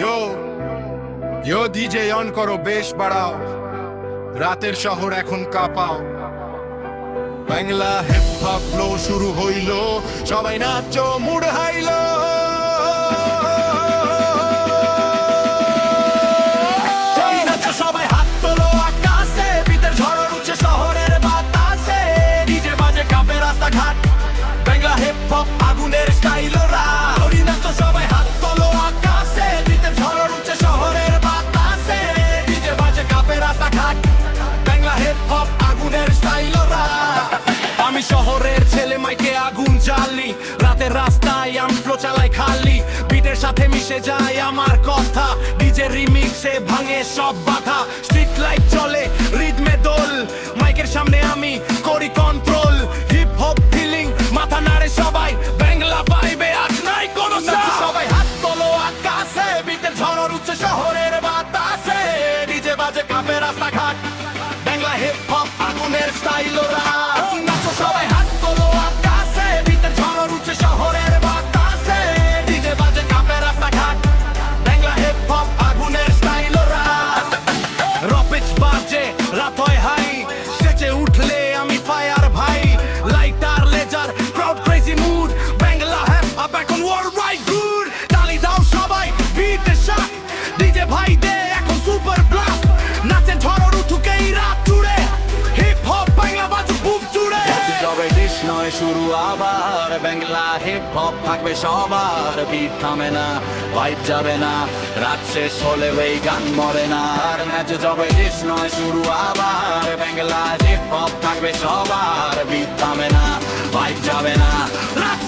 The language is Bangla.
ইয়ো ইয়ো ডিজে অন করো, বেশ বাড়াও, রাতের শহর এখন কাঁপাও। বাংলা হিপ হপ ফ্লো শুরু হইল, সবাই নাচো, মুড হাইলো। সবাই হাত তোলো আকাশে, বিতের ঝড় উঠছে শহরের বাতাসে। ডিজে বাজে কাঁপে রাস্তাঘাট, বাংলা হিপ হপ আগুনের স্টাইল ওরা। নাচো সবাই হাত তোলো আকাশে, বিতের ঝড় উঠছে শহরের বাতাসে। ডিজে বাজে কাঁপে রাস্তাঘাট, বাংলা হিপ হপ আগুনের স্টাইল ওরা। আমি শহরের ছেলে, মাইকে আগুন জ্বালি, রাতের রাস্তায় আমি ফ্লো চালাই খালি। বিটের সাথে মিশে যায় আমার কথা, ডিজে রিমিক্সে ভাঙে সব বাধা। স্ট্রিট লাইট চলে, রিদমে দোল, মাইকের সামনে আমি করি কন্ট্রোল। হিপ হপ ফিলিং, মাথা নাড়ে সবাই, বাংলা ভাইবে আজ নাই কোনো চাপ। সবাই হাত তোলো আকাশে, বিটের ঝড় উঠছে শহরের বাতাসে। ডিজে বাজে কাঁপে রাস্তাঘাট, বাংলা হিপ হপ আগুনের স্টাইল ওরা। নাচো সবাই হাত তোলো আকাশে, বিটের ঝড় উঠছে শহরের বাতাসে। ডিজে বাজে কাঁপে রাস্তাঘাট, বাংলা হিপ হপ আগুনের স্টাইল ওরা। রপেজ বাজে, রাত হয় হাই, সেচে উঠলে আমি ফায়ার ভাই। Lighter laser, crowd crazy mood, Bangla hip hop এখন ওয়ার্ল্ডওয়াইড গুড। তালি দাও সবাই, বিটের শাক, ডিজে ভাই দে এখন সুপার ব্লাস্ট। নাচের ঝড় উঠুক এই রাত জুড়ে, হিপ হপ বাংলা বাজুক বুক জুড়ে। তবে ডিশ নয় শুরু আবার, বাংলা হিপ হপ থাকবে সবার। বিট থামে না, ভাইব যাবে না, রাত শেষ হলে এই গান মরে না। আর ম্যাচ যবে ডিশ নয় শুরু আবার, বাংলা হিপ হপ থাকবে সবার। বিট থামে না, ভাইব যাবে না, রাত